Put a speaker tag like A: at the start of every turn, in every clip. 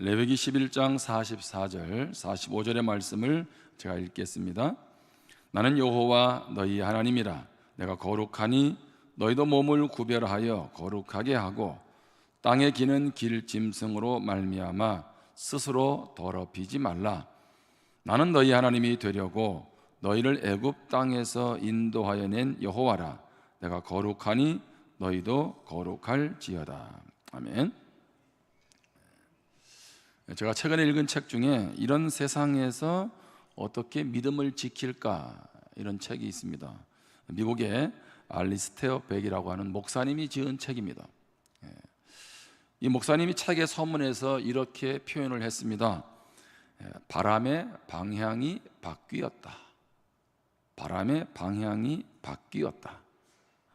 A: 레위기 11장 44절 45절의 말씀을 제가 읽겠습니다. 나는 여호와 너희 하나님이라. 내가 거룩하니 너희도 몸을 구별하여 거룩하게 하고 땅에 기는 길 짐승으로 말미암아 스스로 더럽히지 말라. 나는 너희 하나님이 되려고 너희를 애굽 땅에서 인도하여 낸 여호와라. 내가 거룩하니 너희도 거룩할지어다. 아멘. 제가 최근에 읽은 책 중에 이런 세상에서 어떻게 믿음을 지킬까, 이런 책이 있습니다. 미국의 알리스테어 백이라고 하는 목사님이 지은 책입니다. 이 목사님이 책의 서문에서 이렇게 표현을 했습니다. 바람의 방향이 바뀌었다. 바람의 방향이 바뀌었다.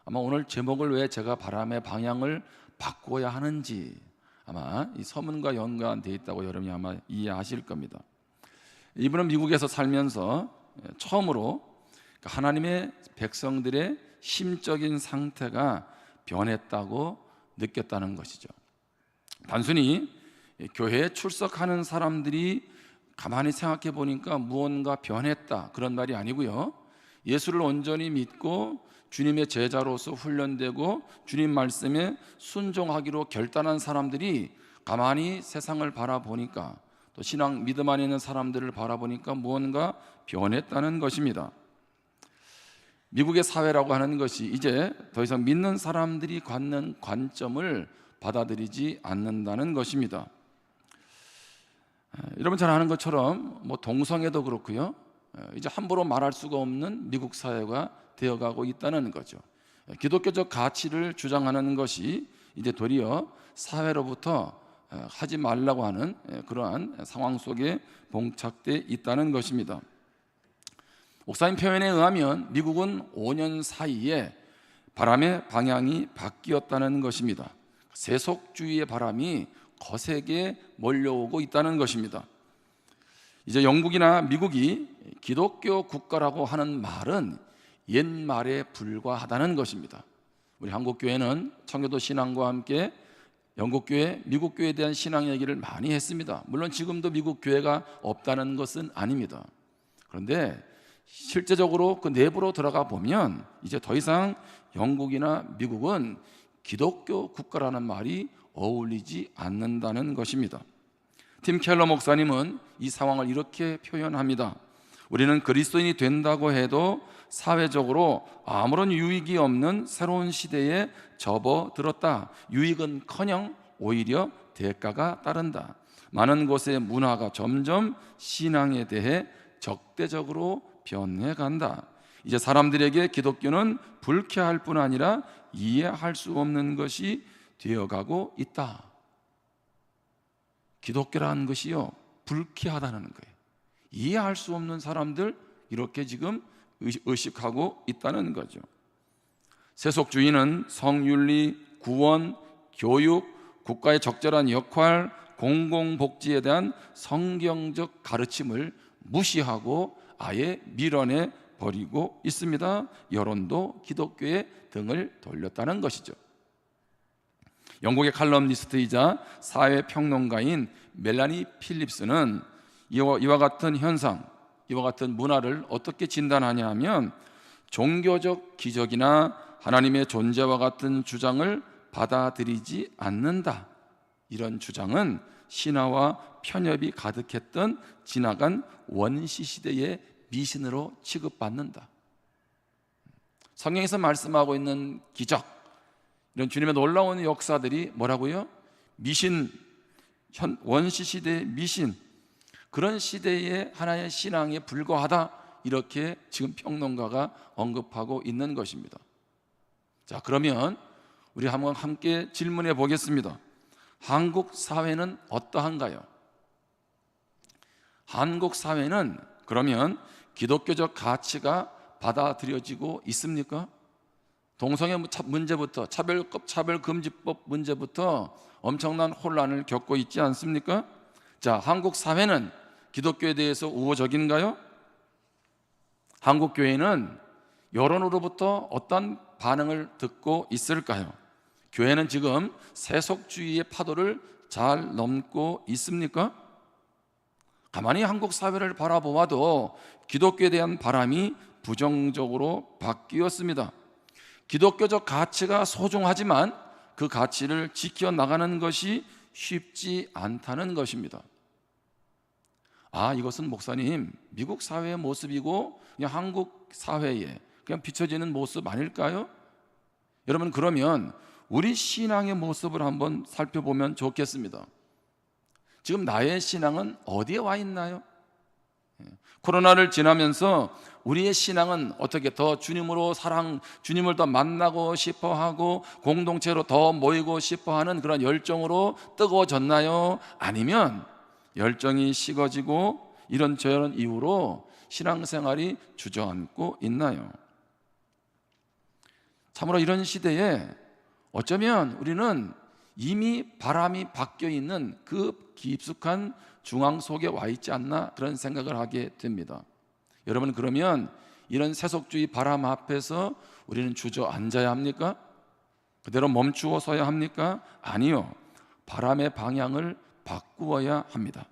A: 아마 오늘 제목을 왜 제가 바람의 방향을 바꿔야 하는지 아마 이 서문과 연관되어 있다고 여러분이 아마 이해하실 겁니다. 이분은 미국에서 살면서 처음으로 하나님의 백성들의 심적인 상태가 변했다고 느꼈다는 것이죠. 단순히 교회에 출석하는 사람들이 가만히 생각해 보니까 무언가 변했다, 그런 말이 아니고요, 예수를 온전히 믿고 주님의 제자로서 훈련되고 주님 말씀에 순종하기로 결단한 사람들이 가만히 세상을 바라보니까, 또 신앙 믿음 안에 있는 사람들을 바라보니까 무언가 변했다는 것입니다. 미국의 사회라고 하는 것이 이제 더 이상 믿는 사람들이 갖는 관점을 받아들이지 않는다는 것입니다. 여러분 잘 아는 것처럼 동성애도 그렇고요, 이제 함부로 말할 수가 없는 미국 사회가 되어가고 있다는 거죠. 기독교적 가치를 주장하는 것이 이제 도리어 사회로부터 하지 말라고 하는 그러한 상황 속에 봉착돼 있다는 것입니다. 목사님 표현에 의하면 미국은 5년 사이에 바람의 방향이 바뀌었다는 것입니다. 세속주의의 바람이 거세게 몰려오고 있다는 것입니다. 이제 영국이나 미국이 기독교 국가라고 하는 말은 옛말에 불과하다는 것입니다. 우리 한국교회는 청교도 신앙과 함께 영국교회, 미국교회에 대한 신앙 얘기를 많이 했습니다. 물론 지금도 미국 교회가 없다는 것은 아닙니다. 그런데 실제적으로 그 내부로 들어가 보면 이제 더 이상 영국이나 미국은 기독교 국가라는 말이 어울리지 않는다는 것입니다. 팀 켈러 목사님은 이 상황을 이렇게 표현합니다. 우리는 그리스도인이 된다고 해도 사회적으로 아무런 유익이 없는 새로운 시대에 접어들었다. 유익은커녕 오히려 대가가 따른다. 많은 곳의 문화가 점점 신앙에 대해 적대적으로 변해간다. 이제 사람들에게 기독교는 불쾌할 뿐 아니라 이해할 수 없는 것이 되어가고 있다. 기독교라는 것이요, 불쾌하다는 거예요. 이해할 수 없는 사람들, 이렇게 지금 의식하고 있다는 거죠. 세속주의는 성윤리, 구원, 교육, 국가의 적절한 역할, 공공복지에 대한 성경적 가르침을 무시하고 아예 밀어내 버리고 있습니다. 여론도 기독교에 등을 돌렸다는 것이죠. 영국의 칼럼니스트이자 사회평론가인 멜라니 필립스는 이와 같은 현상, 이와 같은 문화를 어떻게 진단하냐 하면, 종교적 기적이나 하나님의 존재와 같은 주장을 받아들이지 않는다. 이런 주장은 신화와 편협이 가득했던 지나간 원시 시대의 미신으로 취급받는다. 성경에서 말씀하고 있는 기적, 이런 주님의 놀라운 역사들이 뭐라고요? 미신, 원시 시대의 미신, 그런 시대의 하나의 신앙에 불과하다, 이렇게 지금 평론가가 언급하고 있는 것입니다. 자, 그러면 우리 한번 함께 질문해 보겠습니다. 한국 사회는 어떠한가요? 한국 사회는 그러면 기독교적 가치가 받아들여지고 있습니까? 동성애 문제부터 차별금지법 문제부터 엄청난 혼란을 겪고 있지 않습니까? 자, 한국 사회는 기독교에 대해서 우호적인가요? 한국 교회는 여론으로부터 어떤 반응을 듣고 있을까요? 교회는 지금 세속주의의 파도를 잘 넘고 있습니까? 가만히 한국 사회를 바라보아도 기독교에 대한 바람이 부정적으로 바뀌었습니다. 기독교적 가치가 소중하지만 그 가치를 지켜나가는 것이 쉽지 않다는 것입니다. 이것은 목사님, 미국 사회의 모습이고 그냥 한국 사회에 그냥 비춰지는 모습 아닐까요? 여러분, 그러면 우리 신앙의 모습을 한번 살펴보면 좋겠습니다. 지금 나의 신앙은 어디에 와 있나요? 코로나를 지나면서 우리의 신앙은 어떻게 더 주님을 더 만나고 싶어 하고 공동체로 더 모이고 싶어 하는 그런 열정으로 뜨거워졌나요? 아니면 열정이 식어지고 이런저런 이유로 신앙생활이 주저앉고 있나요? 참으로 이런 시대에 어쩌면 우리는 이미 바람이 바뀌어 있는 그 깊숙한 중앙 속에 와 있지 않나, 그런 생각을 하게 됩니다. 여러분, 그러면 이런 세속주의 바람 앞에서 우리는 주저앉아야 합니까? 그대로 멈추어 서야 합니까? 아니요, 바람의 방향을 바꾸어야 합니다.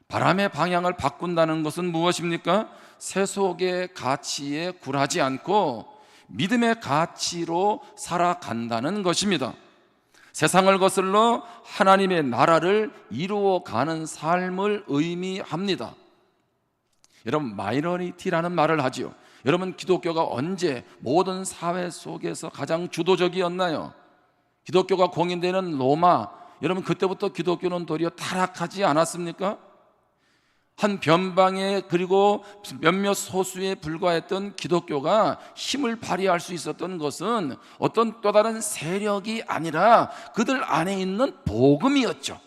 A: 바람의 방향을 바꾼다는 것은 무엇입니까? 세속의 가치에 굴하지 않고 믿음의 가치로 살아간다는 것입니다. 세상을 거슬러 하나님의 나라를 이루어가는 삶을 의미합니다. 여러분, 마이너리티라는 말을 하지요. 여러분, 기독교가 언제 모든 사회 속에서 가장 주도적이었나요? 기독교가 공인되는 로마, 여러분, 그때부터 기독교는 도리어 타락하지 않았습니까? 한 변방에 그리고 몇몇 소수에 불과했던 기독교가 힘을 발휘할 수 있었던 것은 어떤 또 다른 세력이 아니라 그들 안에 있는 복음이었죠.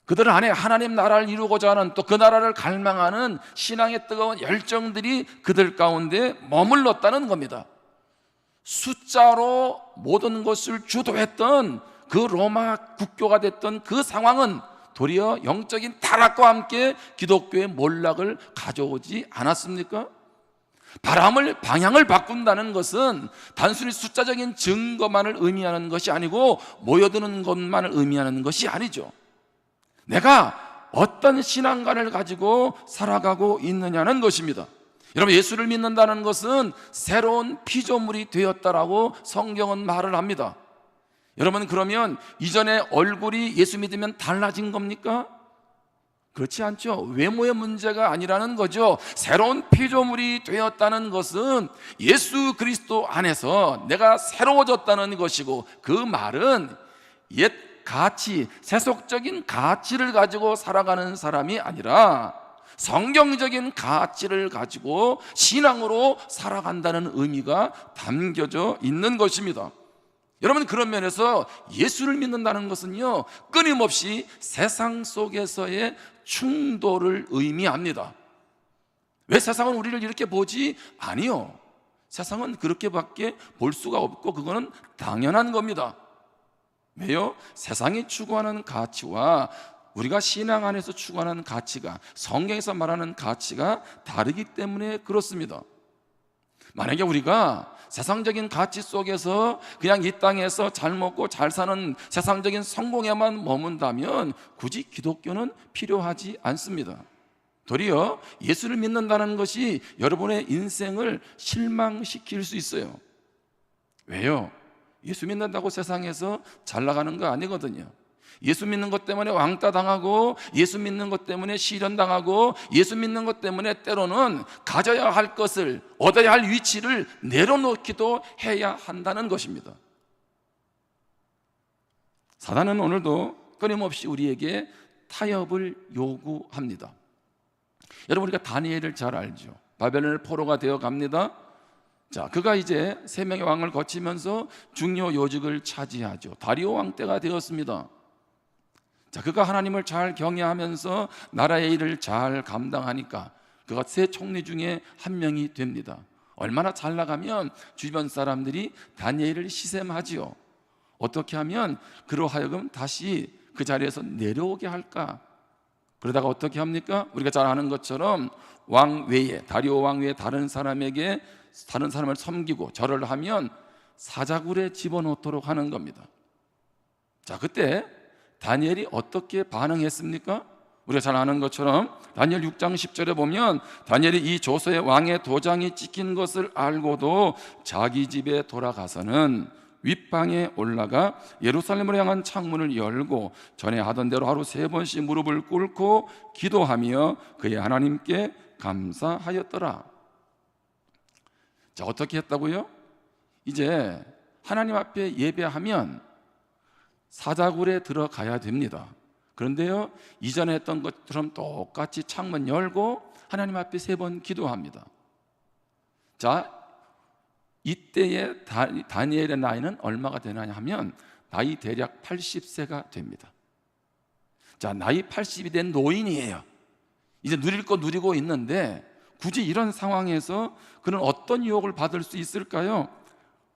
A: 그들 안에 하나님 나라를 이루고자 하는, 또 그 나라를 갈망하는 신앙의 뜨거운 열정들이 그들 가운데 머물렀다는 겁니다. 숫자로 모든 것을 주도했던 그 로마 국교가 됐던 그 상황은 도리어 영적인 타락과 함께 기독교의 몰락을 가져오지 않았습니까? 방향을 바꾼다는 것은 단순히 숫자적인 증거만을 의미하는 것이 아니고 모여드는 것만을 의미하는 것이 아니죠. 내가 어떤 신앙관을 가지고 살아가고 있느냐는 것입니다. 여러분, 예수를 믿는다는 것은 새로운 피조물이 되었다라고 성경은 말을 합니다. 여러분, 그러면 이전에 얼굴이 예수 믿으면 달라진 겁니까? 그렇지 않죠. 외모의 문제가 아니라는 거죠. 새로운 피조물이 되었다는 것은 예수 그리스도 안에서 내가 새로워졌다는 것이고, 그 말은 옛 가치, 세속적인 가치를 가지고 살아가는 사람이 아니라 성경적인 가치를 가지고 신앙으로 살아간다는 의미가 담겨져 있는 것입니다. 여러분, 그런 면에서 예수를 믿는다는 것은요, 끊임없이 세상 속에서의 충돌을 의미합니다. 왜 세상은 우리를 이렇게 보지? 아니요, 세상은 그렇게밖에 볼 수가 없고 그거는 당연한 겁니다. 왜요? 세상이 추구하는 가치와 우리가 신앙 안에서 추구하는 가치가, 성경에서 말하는 가치가 다르기 때문에 그렇습니다. 만약에 우리가 세상적인 가치 속에서 그냥 이 땅에서 잘 먹고 잘 사는 세상적인 성공에만 머문다면 굳이 기독교는 필요하지 않습니다. 도리어 예수를 믿는다는 것이 여러분의 인생을 실망시킬 수 있어요. 왜요? 예수 믿는다고 세상에서 잘 나가는 거 아니거든요. 예수 믿는 것 때문에 왕따 당하고, 예수 믿는 것 때문에 시련 당하고, 예수 믿는 것 때문에 때로는 가져야 할 것을, 얻어야 할 위치를 내려놓기도 해야 한다는 것입니다. 사단은 오늘도 끊임없이 우리에게 타협을 요구합니다. 여러분, 우리가 다니엘을 잘 알죠. 바벨론의 포로가 되어 갑니다. 자, 그가 이제 3명의 왕을 거치면서 중요 요직을 차지하죠. 다리오 왕 때가 되었습니다. 자, 그가 하나님을 잘 경외하면서 나라의 일을 잘 감당하니까 그가 3 총리 중에 한 명이 됩니다. 얼마나 잘 나가면 주변 사람들이 다니엘을 시샘하지요. 어떻게 하면 그로 하여금 다시 그 자리에서 내려오게 할까? 그러다가 어떻게 합니까? 우리가 잘 아는 것처럼 왕 외에, 다리오 왕 외에 다른 사람을 섬기고 절을 하면 사자굴에 집어넣도록 하는 겁니다. 자, 그때 다니엘이 어떻게 반응했습니까? 우리가 잘 아는 것처럼 다니엘 6장 10절에 보면 다니엘이 이 조서의 왕의 도장이 찍힌 것을 알고도 자기 집에 돌아가서는 윗방에 올라가 예루살렘으로 향한 창문을 열고 전에 하던 대로 하루 3번씩 무릎을 꿇고 기도하며 그의 하나님께 감사하였더라. 자, 어떻게 했다고요? 이제 하나님 앞에 예배하면 사자굴에 들어가야 됩니다. 그런데요, 이전에 했던 것처럼 똑같이 창문 열고 하나님 앞에 3번 기도합니다. 자, 이때의 다니엘의 나이는 얼마가 되느냐 하면 나이 대략 80세가 됩니다. 자, 나이 80이 된 노인이에요. 이제 누릴 거 누리고 있는데 굳이 이런 상황에서 그는 어떤 유혹을 받을 수 있을까요?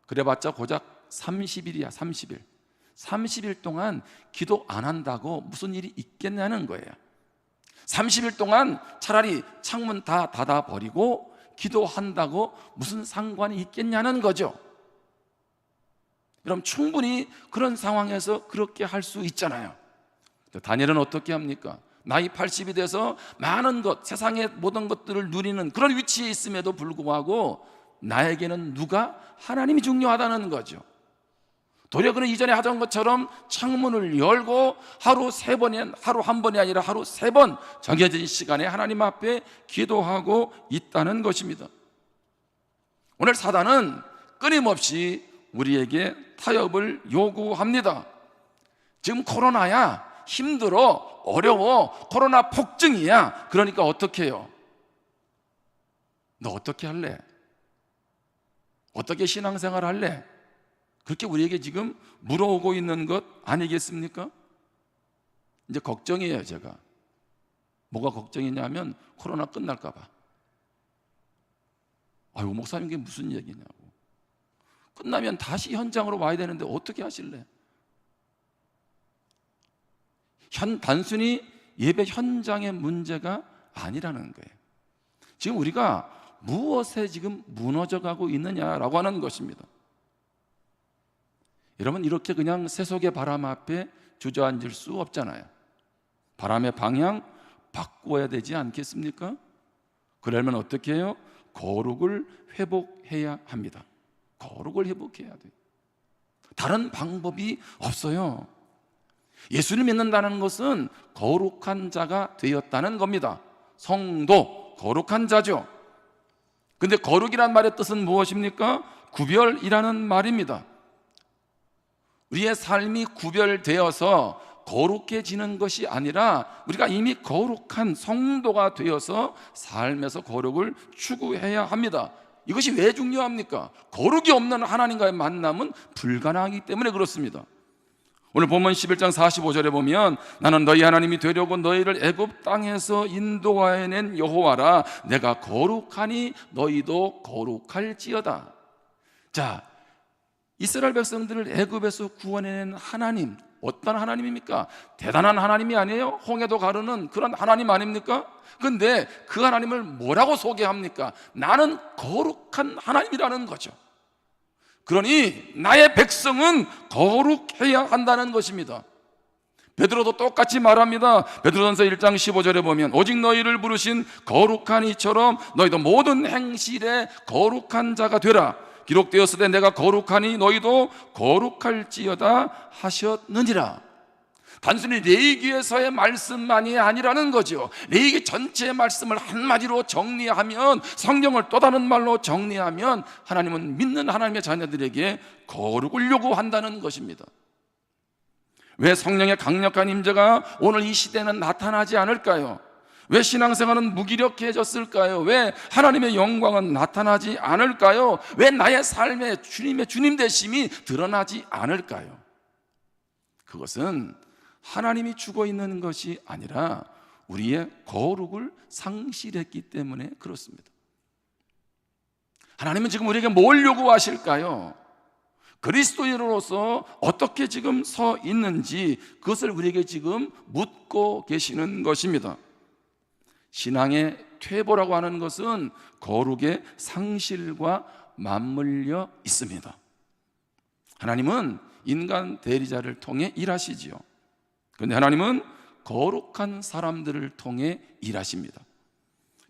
A: 그래봤자 고작 30일이야. 30일 동안 기도 안 한다고 무슨 일이 있겠냐는 거예요. 30일 동안 차라리 창문 다 닫아버리고 기도한다고 무슨 상관이 있겠냐는 거죠. 그럼 충분히 그런 상황에서 그렇게 할 수 있잖아요. 다니엘은 어떻게 합니까? 나이 80이 돼서 많은 것, 세상의 모든 것들을 누리는 그런 위치에 있음에도 불구하고 나에게는 누가? 하나님이 중요하다는 거죠. 도리어 그는 이전에 하던 것처럼 창문을 열고 하루 한 번이 아니라 하루 3번 정해진 시간에 하나님 앞에 기도하고 있다는 것입니다. 오늘 사단은 끊임없이 우리에게 타협을 요구합니다. 지금 코로나야, 힘들어, 어려워, 코로나 폭증이야. 그러니까 어떻게 해요? 너 어떻게 할래? 어떻게 신앙생활 할래? 그렇게 우리에게 지금 물어오고 있는 것 아니겠습니까? 이제 걱정이에요. 제가 뭐가 걱정이냐면 코로나 끝날까 봐. 아유, 목사님 이게 무슨 얘기냐고. 끝나면 다시 현장으로 와야 되는데 어떻게 하실래? 단순히 예배 현장의 문제가 아니라는 거예요. 지금 우리가 무엇에 지금 무너져가고 있느냐라고 하는 것입니다. 여러분, 이렇게 그냥 세속의 바람 앞에 주저앉을 수 없잖아요. 바람의 방향 바꿔야 되지 않겠습니까? 그러려면 어떻게 해요? 거룩을 회복해야 합니다. 거룩을 회복해야 돼요. 다른 방법이 없어요. 예수를 믿는다는 것은 거룩한 자가 되었다는 겁니다. 성도, 거룩한 자죠. 근데 거룩이란 말의 뜻은 무엇입니까? 구별이라는 말입니다. 우리의 삶이 구별되어서 거룩해지는 것이 아니라 우리가 이미 거룩한 성도가 되어서 삶에서 거룩을 추구해야 합니다. 이것이 왜 중요합니까? 거룩이 없는 하나님과의 만남은 불가능하기 때문에 그렇습니다. 오늘 본문 11장 45절에 보면 나는 너희 하나님이 되려고 너희를 애굽 땅에서 인도하여낸 여호와라. 내가 거룩하니 너희도 거룩할지어다. 자, 이스라엘 백성들을 애굽에서 구원해낸 하나님, 어떤 하나님입니까? 대단한 하나님이 아니에요? 홍해도 가르는 그런 하나님 아닙니까? 그런데 그 하나님을 뭐라고 소개합니까? 나는 거룩한 하나님이라는 거죠. 그러니 나의 백성은 거룩해야 한다는 것입니다. 베드로도 똑같이 말합니다. 베드로전서 1장 15절에 보면 오직 너희를 부르신 거룩한 이처럼 너희도 모든 행실에 거룩한 자가 되라. 기록되었을 때 내가 거룩하니 너희도 거룩할지어다 하셨느니라. 단순히 레위기에서의 말씀만이 아니라는 거죠. 레위기 전체의 말씀을 한마디로 정리하면, 성경을 또 다른 말로 정리하면 하나님은 믿는 하나님의 자녀들에게 거룩을 요구한다는 것입니다. 왜 성령의 강력한 임재가 오늘 이 시대는 나타나지 않을까요? 왜 신앙생활은 무기력해졌을까요? 왜 하나님의 영광은 나타나지 않을까요? 왜 나의 삶에 주님의 주님 되심이 드러나지 않을까요? 그것은 하나님이 죽어 있는 것이 아니라 우리의 거룩을 상실했기 때문에 그렇습니다. 하나님은 지금 우리에게 뭘 요구하실까요? 그리스도인으로서 어떻게 지금 서 있는지 그것을 우리에게 지금 묻고 계시는 것입니다. 신앙의 퇴보라고 하는 것은 거룩의 상실과 맞물려 있습니다. 하나님은 인간 대리자를 통해 일하시지요. 그런데 하나님은 거룩한 사람들을 통해 일하십니다.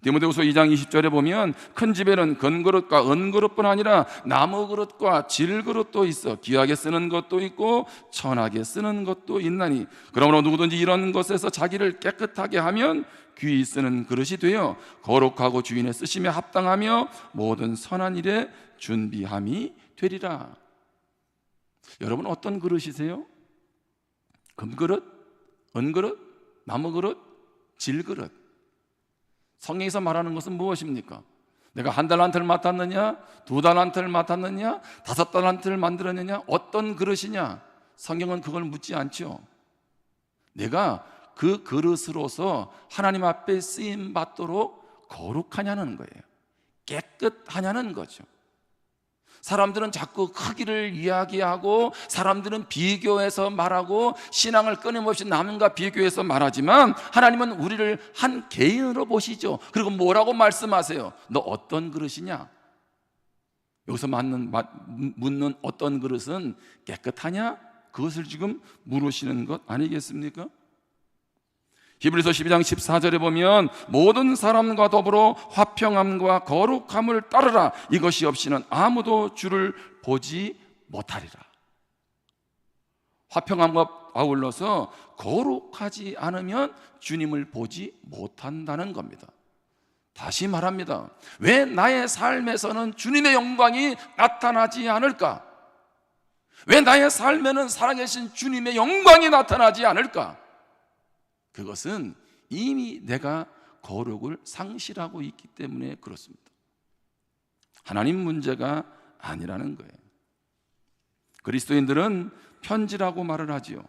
A: 디모데후서 2장 20절에 보면 큰 집에는 건그릇과 은그릇뿐 아니라 나무그릇과 질그릇도 있어 귀하게 쓰는 것도 있고 천하게 쓰는 것도 있나니 그러므로 누구든지 이런 것에서 자기를 깨끗하게 하면 귀히 쓰는 그릇이 되어 거룩하고 주인의 쓰심에 합당하며 모든 선한 일에 준비함이 되리라. 여러분 어떤 그릇이세요? 금그릇? 은그릇? 나무그릇? 질그릇? 성경에서 말하는 것은 무엇입니까? 내가 한 달란트를 맡았느냐? 두 달란트를 맡았느냐? 5달란트를 만들었느냐? 어떤 그릇이냐? 성경은 그걸 묻지 않죠. 내가 그 그릇으로서 하나님 앞에 쓰임 받도록 거룩하냐는 거예요. 깨끗하냐는 거죠. 사람들은 자꾸 크기를 이야기하고 사람들은 비교해서 말하고 신앙을 끊임없이 남과 비교해서 말하지만 하나님은 우리를 한 개인으로 보시죠. 그리고 뭐라고 말씀하세요? 너 어떤 그릇이냐? 여기서 묻는 어떤 그릇은 깨끗하냐? 그것을 지금 물으시는 것 아니겠습니까? 히브리서 12장 14절에 보면 모든 사람과 더불어 화평함과 거룩함을 따르라. 이것이 없이는 아무도 주를 보지 못하리라. 화평함과 아울러서 거룩하지 않으면 주님을 보지 못한다는 겁니다. 다시 말합니다. 왜 나의 삶에서는 주님의 영광이 나타나지 않을까? 왜 나의 삶에는 살아계신 주님의 영광이 나타나지 않을까? 그것은 이미 내가 거룩을 상실하고 있기 때문에 그렇습니다. 하나님 문제가 아니라는 거예요. 그리스도인들은 편지라고 말을 하지요.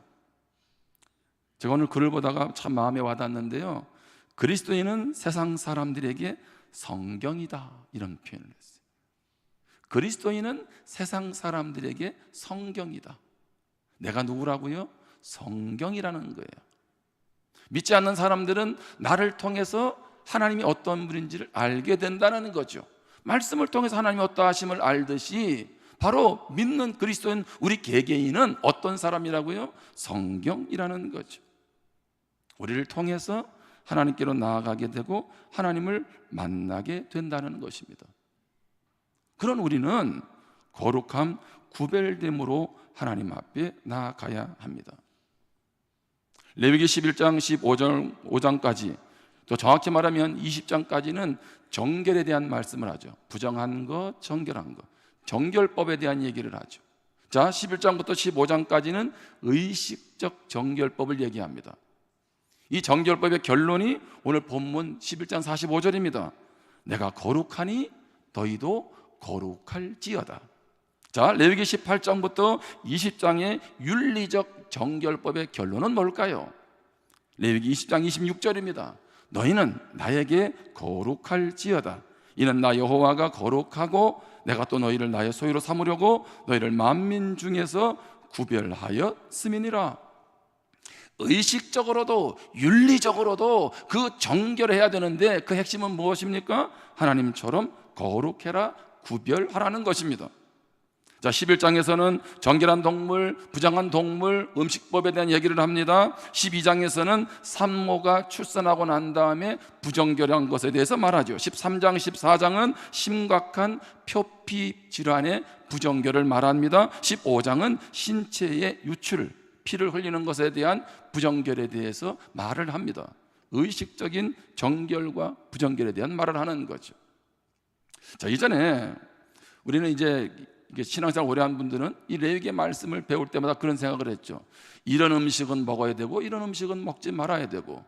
A: 제가 오늘 글을 보다가 참 마음에 와닿는데요, 그리스도인은 세상 사람들에게 성경이다 이런 표현을 했어요. 그리스도인은 세상 사람들에게 성경이다. 내가 누구라고요? 성경이라는 거예요. 믿지 않는 사람들은 나를 통해서 하나님이 어떤 분인지를 알게 된다는 거죠. 말씀을 통해서 하나님이 어떠하심을 알듯이 바로 믿는 그리스도인 우리 개개인은 어떤 사람이라고요? 성경이라는 거죠. 우리를 통해서 하나님께로 나아가게 되고 하나님을 만나게 된다는 것입니다. 그런 우리는 거룩함, 구별됨으로 하나님 앞에 나아가야 합니다. 레위기 11장 15장까지 또 정확히 말하면 20장까지는 정결에 대한 말씀을 하죠. 부정한 것, 정결한 것, 정결법에 대한 얘기를 하죠. 자, 11장부터 15장까지는 의식적 정결법을 얘기합니다. 이 정결법의 결론이 오늘 본문 11장 45절입니다. 내가 거룩하니 너희도 거룩할지어다. 자, 레위기 18장부터 20장의 윤리적 정결법의 결론은 뭘까요? 레위기 20장 26절입니다. 너희는 나에게 거룩할지어다. 이는 나 여호와가 거룩하고 내가 또 너희를 나의 소유로 삼으려고 너희를 만민 중에서 구별하여 쓰미니라. 의식적으로도 윤리적으로도 그 정결해야 되는데 그 핵심은 무엇입니까? 하나님처럼 거룩해라, 구별하라는 것입니다. 자, 11장에서는 정결한 동물, 부정한 동물, 음식법에 대한 얘기를 합니다. 12장에서는 산모가 출산하고 난 다음에 부정결한 것에 대해서 말하죠. 13장, 14장은 심각한 표피 질환의 부정결을 말합니다. 15장은 신체의 유출, 피를 흘리는 것에 대한 부정결에 대해서 말을 합니다. 의식적인 정결과 부정결에 대한 말을 하는 거죠. 자, 이전에 우리는 이제 신앙생활 오래 한 분들은 이 레위기의 말씀을 배울 때마다 그런 생각을 했죠. 이런 음식은 먹어야 되고 이런 음식은 먹지 말아야 되고,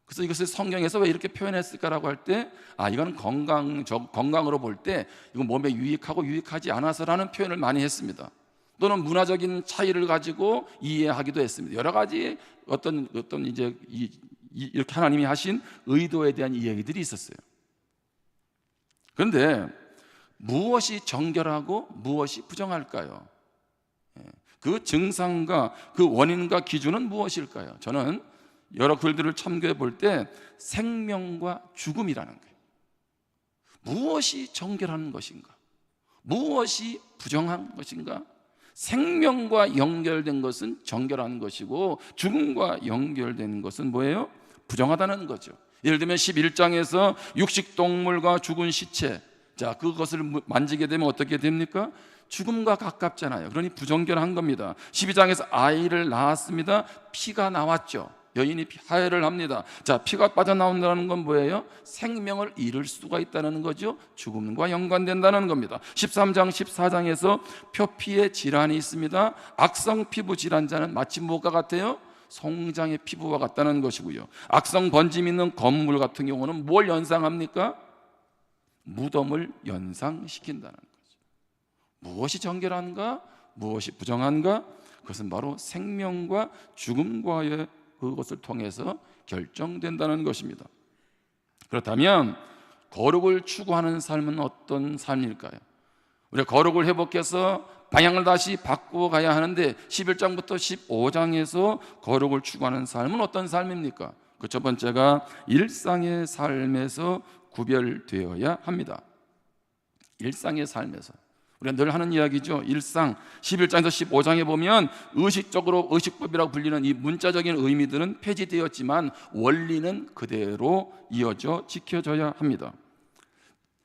A: 그래서 이것을 성경에서 왜 이렇게 표현했을까라고 할 때 이건 건강으로 볼 때 이건 몸에 유익하고 유익하지 않아서라는 표현을 많이 했습니다. 또는 문화적인 차이를 가지고 이해하기도 했습니다. 여러 가지 어떤 이제 이렇게 하나님이 하신 의도에 대한 이야기들이 있었어요. 그런데 무엇이 정결하고 무엇이 부정할까요? 그 증상과 그 원인과 기준은 무엇일까요? 저는 여러 글들을 참고해 볼 때 생명과 죽음이라는 거예요. 무엇이 정결한 것인가? 무엇이 부정한 것인가? 생명과 연결된 것은 정결한 것이고 죽음과 연결된 것은 뭐예요? 부정하다는 거죠. 예를 들면 11장에서 육식동물과 죽은 시체, 자, 그것을 만지게 되면 어떻게 됩니까? 죽음과 가깝잖아요. 그러니 부정결한 겁니다. 12장에서 아이를 낳았습니다. 피가 나왔죠. 여인이 하혈을 합니다. 자, 피가 빠져나온다는 건 뭐예요? 생명을 잃을 수가 있다는 거죠. 죽음과 연관된다는 겁니다. 13장 14장에서 표피의 질환이 있습니다. 악성 피부 질환자는 마치 뭐가 같아요? 송장의 피부와 같다는 것이고요. 악성 번짐 있는 건물 같은 경우는 뭘 연상합니까? 무덤을 연상시킨다는 거죠. 무엇이 정결한가? 무엇이 부정한가? 그것은 바로 생명과 죽음과의 그것을 통해서 결정된다는 것입니다. 그렇다면 거룩을 추구하는 삶은 어떤 삶일까요? 우리가 거룩을 회복해서 방향을 다시 바꾸어 가야 하는데 11장부터 15장에서 거룩을 추구하는 삶은 어떤 삶입니까? 그 첫 번째가 일상의 삶에서 구별되어야 합니다. 일상의 삶에서. 우리가 늘 하는 이야기죠. 일상 11장에서 15장에 보면 의식적으로 의식법이라고 불리는 이 문자적인 의미들은 폐지되었지만 원리는 그대로 이어져 지켜져야 합니다.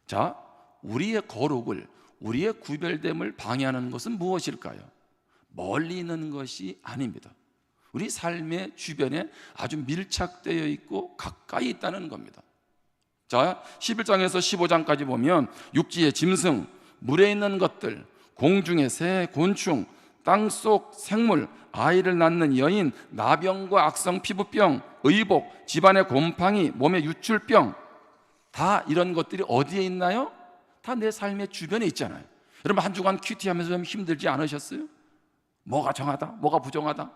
A: 자, 우리의 거룩을, 우리의 구별됨을 방해하는 것은 무엇일까요? 멀리 있는 것이 아닙니다. 우리 삶의 주변에 아주 밀착되어 있고 가까이 있다는 겁니다. 자, 11장에서 15장까지 보면 육지의 짐승, 물에 있는 것들, 공중의 새, 곤충, 땅속 생물, 아이를 낳는 여인, 나병과 악성 피부병, 의복, 집안의 곰팡이, 몸의 유출병, 다 이런 것들이 어디에 있나요? 다 내 삶의 주변에 있잖아요. 여러분 한 주간 큐티하면서 좀 힘들지 않으셨어요? 뭐가 정하다, 뭐가 부정하다,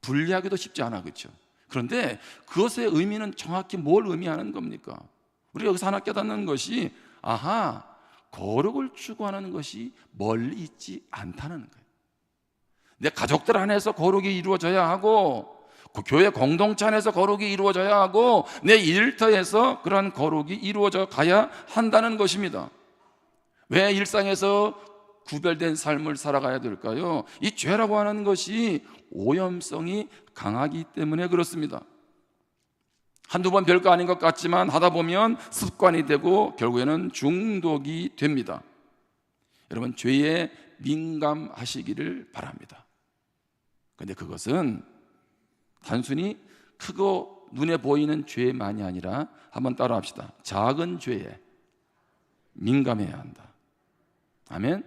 A: 분리하기도 쉽지 않아, 그렇죠? 그런데 그것의 의미는 정확히 뭘 의미하는 겁니까? 우리가 여기서 하나 깨닫는 것이, 아하, 거룩을 추구하는 것이 멀리 있지 않다는 거예요. 내 가족들 안에서 거룩이 이루어져야 하고, 그 교회 공동체 안에서 거룩이 이루어져야 하고, 내 일터에서 그러한 거룩이 이루어져 가야 한다는 것입니다. 왜 일상에서 구별된 삶을 살아가야 될까요? 이 죄라고 하는 것이 오염성이 강하기 때문에 그렇습니다. 한두 번 별거 아닌 것 같지만 하다 보면 습관이 되고 결국에는 중독이 됩니다. 여러분, 죄에 민감하시기를 바랍니다. 그런데 그것은 단순히 크고 눈에 보이는 죄만이 아니라, 한번 따라합시다. 작은 죄에 민감해야 한다. 아멘.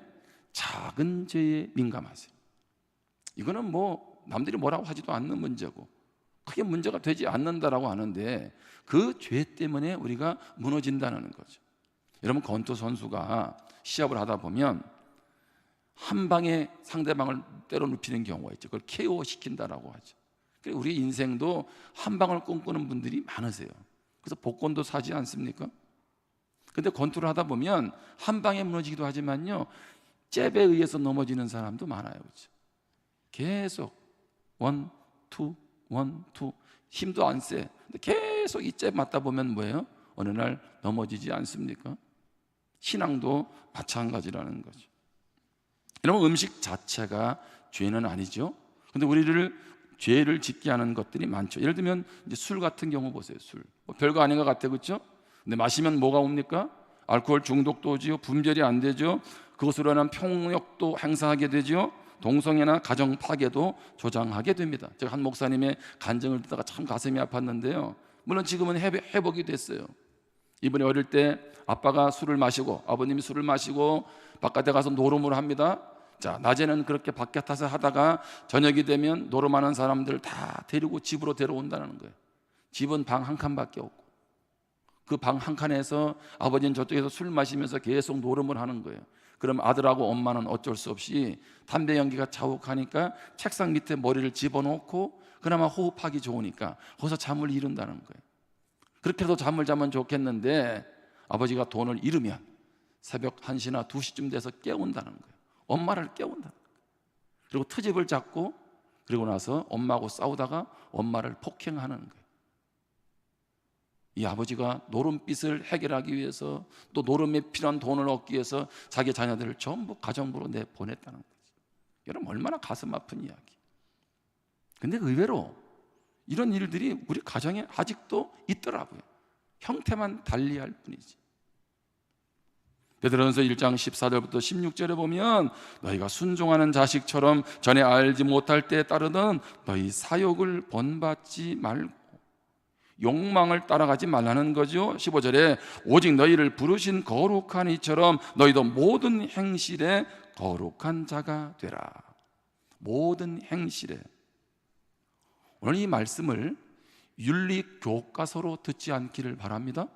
A: 작은 죄에 민감하세요. 이거는 뭐 남들이 뭐라고 하지도 않는 문제고 크게 문제가 되지 않는다라고 하는데, 그 죄 때문에 우리가 무너진다는 거죠. 여러분, 권투 선수가 시합을 하다 보면 한 방에 상대방을 때려 눕히는 경우가 있죠. 그걸 KO 시킨다라고 하죠. 우리 인생도 한 방을 꿈꾸는 분들이 많으세요. 그래서 복권도 사지 않습니까? 근데 권투를 하다 보면 한 방에 무너지기도 하지만요, 잽에 의해서 넘어지는 사람도 많아요. 그렇죠? 계속 원, 투, 힘도 안 세. 근데 계속 이 잽 맞다 보면 뭐예요? 어느 날 넘어지지 않습니까? 신앙도 마찬가지라는 거죠. 여러분, 음식 자체가 죄는 아니죠. 근데 우리를 죄를 짓게 하는 것들이 많죠. 예를 들면 이제 술 같은 경우 보세요. 술 뭐 별거 아닌 것 같아요, 그렇죠? 근데 마시면 뭐가 옵니까? 알코올 중독도 오지요. 분별이 안 되죠. 그것으로 인한 폭력도 행사하게 되죠. 동성애나 가정 파괴도 조장하게 됩니다. 제가 한 목사님의 간증을 듣다가 참 가슴이 아팠는데요. 물론 지금은 회복이 됐어요. 이분이 어릴 때 아빠가 술을 마시고, 아버님이 술을 마시고 바깥에 가서 노름을 합니다. 자, 낮에는 그렇게 밖에 타서 하다가 저녁이 되면 노름하는 사람들 다 데리고 집으로 데려온다는 거예요. 집은 방 한 칸밖에 없고, 그 방 한 칸에서 아버지는 저쪽에서 술 마시면서 계속 노름을 하는 거예요. 그럼 아들하고 엄마는 어쩔 수 없이 담배 연기가 자욱하니까 책상 밑에 머리를 집어넣고 그나마 호흡하기 좋으니까 거기서 잠을 이룬다는 거예요. 그렇게 해도 잠을 자면 좋겠는데 아버지가 돈을 잃으면 새벽 1시나 2시쯤 돼서 깨운다는 거예요. 엄마를 깨운다는 거예요. 그리고 트집을 잡고, 그리고 나서 엄마하고 싸우다가 엄마를 폭행하는 거예요. 이 아버지가 노름빚을 해결하기 위해서 또 노름에 필요한 돈을 얻기 위해서 자기 자녀들을 전부 가정부로 내보냈다는 거죠. 여러분, 얼마나 가슴 아픈 이야기. 근데 의외로 이런 일들이 우리 가정에 아직도 있더라고요. 형태만 달리할 뿐이지. 베드로전서 1장 14절부터 16절에 보면 너희가 순종하는 자식처럼 전에 알지 못할 때에 따르던 너희 사욕을 본받지 말고 욕망을 따라가지 말라는 거죠. 15절에 오직 너희를 부르신 거룩한 이처럼 너희도 모든 행실에 거룩한 자가 되라. 모든 행실에. 오늘 이 말씀을 윤리 교과서로 듣지 않기를 바랍니다.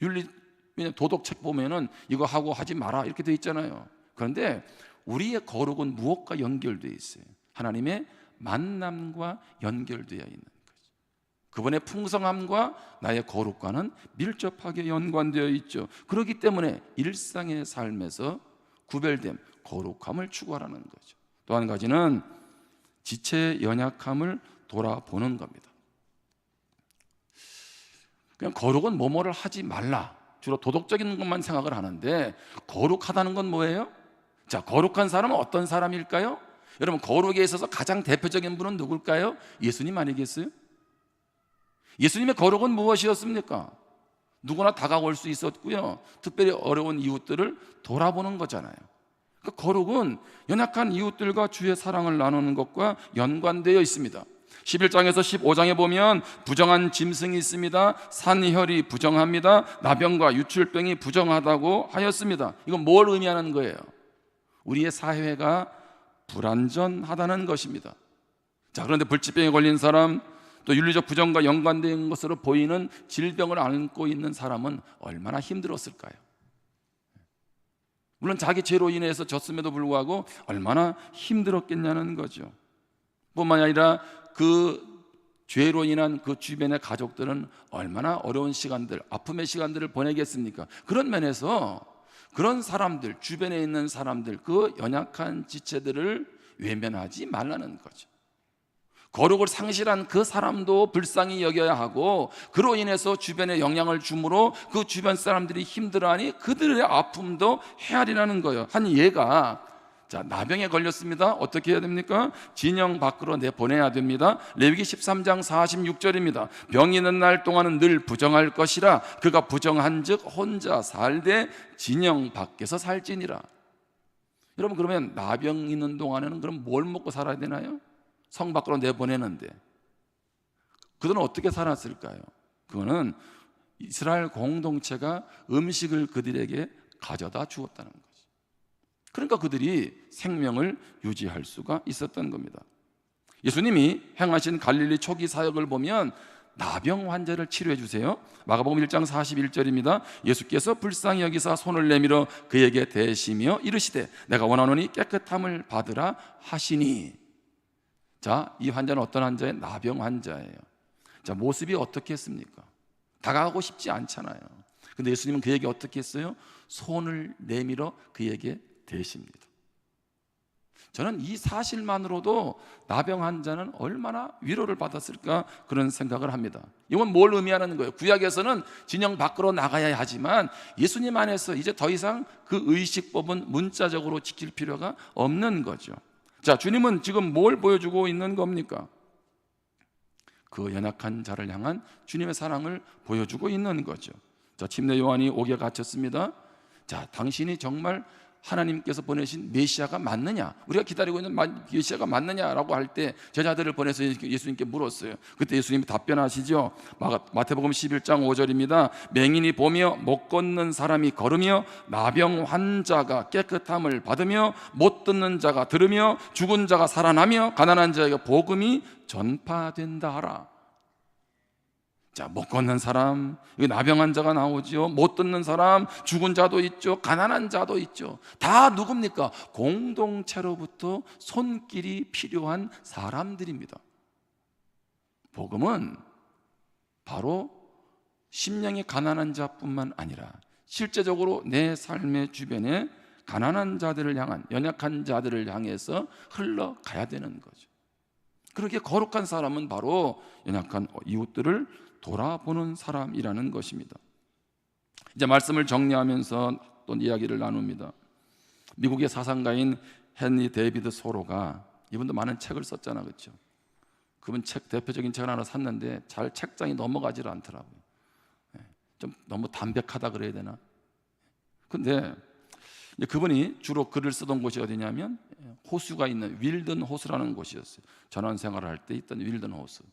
A: 윤리 도덕책 보면은 이거 하고 하지 마라 이렇게 돼 있잖아요. 그런데 우리의 거룩은 무엇과 연결되어 있어요? 하나님의 만남과 연결되어 있는 거죠. 그분의 풍성함과 나의 거룩과는 밀접하게 연관되어 있죠. 그렇기 때문에 일상의 삶에서 구별됨, 거룩함을 추구하라는 거죠. 또 한 가지는 지체의 연약함을 돌아보는 겁니다. 그냥 거룩은 뭐뭐를 하지 말라, 주로 도덕적인 것만 생각을 하는데 거룩하다는 건 뭐예요? 자, 거룩한 사람은 어떤 사람일까요? 여러분, 거룩에 있어서 가장 대표적인 분은 누굴까요? 예수님 아니겠어요? 예수님의 거룩은 무엇이었습니까? 누구나 다가올 수 있었고요, 특별히 어려운 이웃들을 돌아보는 거잖아요. 그러니까 거룩은 연약한 이웃들과 주의 사랑을 나누는 것과 연관되어 있습니다. 11장에서 15장에 보면 부정한 짐승이 있습니다. 산혈이 부정합니다. 나병과 유출병이 부정하다고 하였습니다. 이건 뭘 의미하는 거예요? 우리의 사회가 불안전하다는 것입니다. 자, 그런데 불치병에 걸린 사람, 또 윤리적 부정과 연관된 것으로 보이는 질병을 앓고 있는 사람은 얼마나 힘들었을까요? 물론 자기 죄로 인해서 졌음에도 불구하고 얼마나 힘들었겠냐는 거죠. 뿐만 아니라 그 죄로 인한 그 주변의 가족들은 얼마나 어려운 시간들, 아픔의 시간들을 보내겠습니까? 그런 면에서 그런 사람들, 주변에 있는 사람들, 그 연약한 지체들을 외면하지 말라는 거죠. 거룩을 상실한 그 사람도 불쌍히 여겨야 하고, 그로 인해서 주변에 영향을 주므로 그 주변 사람들이 힘들어하니 그들의 아픔도 헤아리라는 거예요. 한 예가, 자, 나병에 걸렸습니다. 어떻게 해야 됩니까? 진영 밖으로 내보내야 됩니다. 레위기 13장 46절입니다. 병이 있는 날 동안은 늘 부정할 것이라 그가 부정한 즉 혼자 살되 진영 밖에서 살지니라. 여러분, 그러면 나병 있는 동안에는 그럼 뭘 먹고 살아야 되나요? 성 밖으로 내보내는데 그들은 어떻게 살았을까요? 그거는 이스라엘 공동체가 음식을 그들에게 가져다 주었다는 거죠. 그러니까 그들이 생명을 유지할 수가 있었던 겁니다. 예수님이 행하신 갈릴리 초기 사역을 보면 나병 환자를 치료해 주세요. 마가복음 1장 41절입니다. 예수께서 불쌍히 여기사 손을 내밀어 그에게 대시며 이르시되 내가 원하노니 깨끗함을 받으라 하시니. 자, 이 환자는 어떤 환자예요? 나병 환자예요. 자, 모습이 어떻게 했습니까? 다가가고 싶지 않잖아요. 근데 예수님은 그에게 어떻게 했어요? 손을 내밀어 그에게 대십니다. 저는 이 사실만으로도 나병 환자는 얼마나 위로를 받았을까 그런 생각을 합니다. 이건 뭘 의미하는 거예요? 구약에서는 진영 밖으로 나가야 하지만 예수님 안에서 이제 더 이상 그 의식법은 문자적으로 지킬 필요가 없는 거죠. 자, 주님은 지금 뭘 보여주고 있는 겁니까? 그 연약한 자를 향한 주님의 사랑을 보여주고 있는 거죠. 자, 침례 요한이 옥에 갇혔습니다. 자, 당신이 정말 하나님께서 보내신 메시아가 맞느냐, 우리가 기다리고 있는 메시아가 맞느냐라고 할 때 제자들을 보내서 예수님께 물었어요. 그때 예수님이 답변하시죠. 마태복음 11장 5절입니다. 맹인이 보며 못 걷는 사람이 걸으며 나병 환자가 깨끗함을 받으며 못 듣는 자가 들으며 죽은 자가 살아나며 가난한 자에게 복음이 전파된다 하라. 자, 못 걷는 사람, 여기 나병 환자가 나오죠. 못 듣는 사람, 죽은 자도 있죠. 가난한 자도 있죠. 다 누굽니까? 공동체로부터 손길이 필요한 사람들입니다. 복음은 바로 심령이 가난한 자뿐만 아니라 실제적으로 내 삶의 주변에 가난한 자들을 향한, 연약한 자들을 향해서 흘러가야 되는 거죠. 그렇게 거룩한 사람은 바로 연약한 이웃들을 돌아보는 사람이라는 것입니다. 이제 말씀을 정리하면서 또 이야기를 나눕니다. 미국의 사상가인 헨리 데이비드 소로가, 이분도 많은 책을 썼잖아, 그렇죠? 그분 책, 대표적인 책을 하나 샀는데 잘 책장이 넘어가질 않더라고요. 좀 너무 담백하다 그래야 되나? 근데 그분이 주로 글을 쓰던 곳이 어디냐면 호수가 있는 윌든 호수라는 곳이었어요. 전원 생활을 할 때 있던 윌든 호수.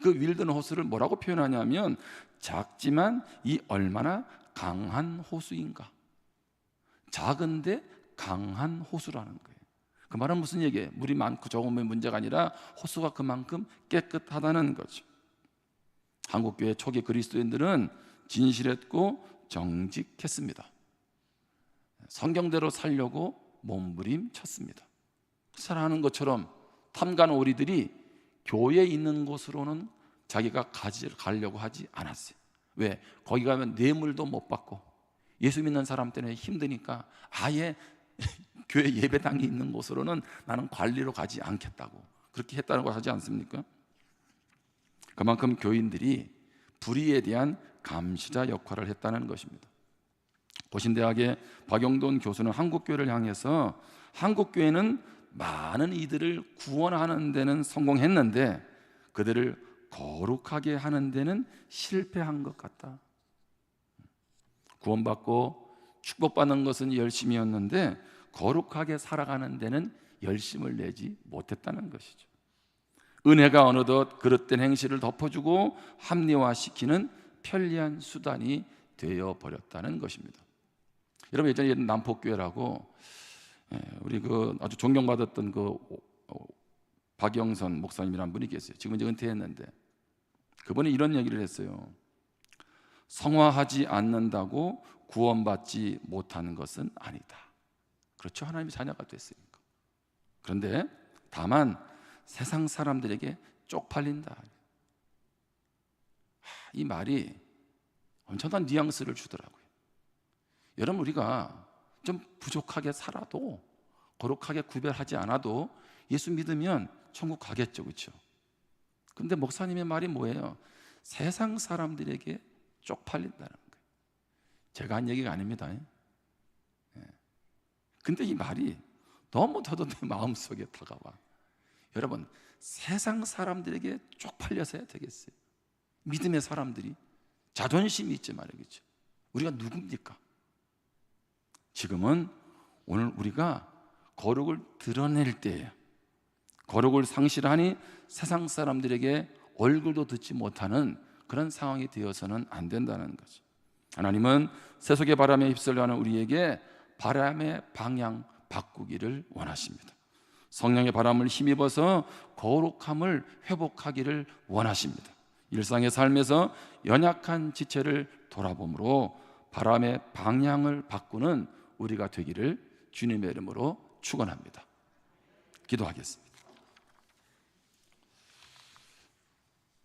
A: 그 윌든 호수를 뭐라고 표현하냐면 작지만 이 얼마나 강한 호수인가. 작은데 강한 호수라는 거예요. 그 말은 무슨 얘기예요? 물이 많고 적으면 문제가 아니라 호수가 그만큼 깨끗하다는 거죠. 한국교회 초기 그리스도인들은 진실했고 정직했습니다. 성경대로 살려고 몸부림쳤습니다. 살아가는 것처럼 탐관 오리들이 교회에 있는 곳으로는 자기가 가려고 하지 않았어요. 왜? 거기 가면 뇌물도 못 받고 예수 믿는 사람 때문에 힘드니까 아예 교회 예배당이 있는 곳으로는 나는 관리로 가지 않겠다고 그렇게 했다고 하지 않습니까? 그만큼 교인들이 불의에 대한 감시자 역할을 했다는 것입니다. 고신대학의 박영돈 교수는 한국교회를 향해서 한국교회는 많은 이들을 구원하는 데는 성공했는데 그들을 거룩하게 하는 데는 실패한 것 같다. 구원받고 축복받는 것은 열심이었는데 거룩하게 살아가는 데는 열심을 내지 못했다는 것이죠. 은혜가 어느덧 그릇된 행실을 덮어주고 합리화시키는 편리한 수단이 되어버렸다는 것입니다. 여러분, 예전에 남포교회라고 우리 그 아주 존경받았던 그 박영선 목사님이라는 분이 계세요. 지금 이제 은퇴했는데 그분이 이런 얘기를 했어요. 성화하지 않는다고 구원받지 못하는 것은 아니다. 그렇죠, 하나님의 자녀가 됐으니까. 그런데 다만 세상 사람들에게 쪽팔린다. 이 말이 엄청난 뉘앙스를 주더라고요. 여러분, 우리가 좀 부족하게 살아도 거룩하게 구별하지 않아도 예수 믿으면 천국 가겠죠, 그렇죠? 근데 목사님의 말이 뭐예요? 세상 사람들에게 쪽팔린다는 거예요. 제가 한 얘기가 아닙니다. 근데 이 말이 너무 저도 내 마음속에 다가와. 여러분, 세상 사람들에게 쪽팔려서 해야 되겠어요? 믿음의 사람들이 자존심이 있지 말이겠죠. 우리가 누굽니까? 지금은 오늘 우리가 거룩을 드러낼 때예요. 거룩을 상실하니 세상 사람들에게 얼굴도 듣지 못하는 그런 상황이 되어서는 안 된다는 거죠. 하나님은 세속의 바람에 휩쓸려하는 우리에게 바람의 방향 바꾸기를 원하십니다. 성령의 바람을 힘입어서 거룩함을 회복하기를 원하십니다. 일상의 삶에서 연약한 지체를 돌아봄으로 바람의 방향을 바꾸는 우리가 되기를 주님의 이름으로 축원합니다. 기도하겠습니다.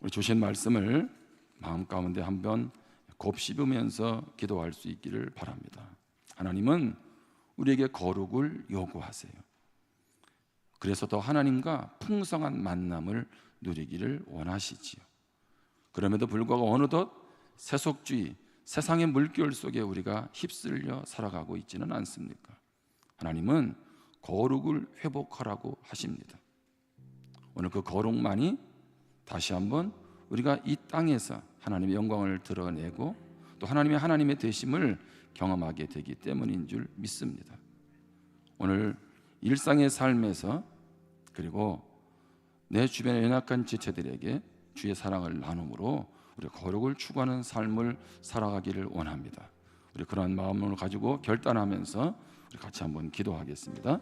A: 우리 주신 말씀을 마음 가운데 한번 곱씹으면서 기도할 수 있기를 바랍니다. 하나님은 우리에게 거룩을 요구하세요. 그래서 더 하나님과 풍성한 만남을 누리기를 원하시지요. 그럼에도 불구하고 어느덧 세속주의, 세상의 물결 속에 우리가 휩쓸려 살아가고 있지는 않습니까? 하나님은 거룩을 회복하라고 하십니다. 오늘 그 거룩만이 다시 한번 우리가 이 땅에서 하나님의 영광을 드러내고 또 하나님의 되심을 경험하게 되기 때문인 줄 믿습니다. 오늘 일상의 삶에서 그리고 내 주변의 연약한 지체들에게 주의 사랑을 나눔으로 우리 거룩을 추구하는 삶을 살아가기를 원합니다. 우리 그러한 마음을 가지고 결단하면서 우리 같이 한번 기도하겠습니다.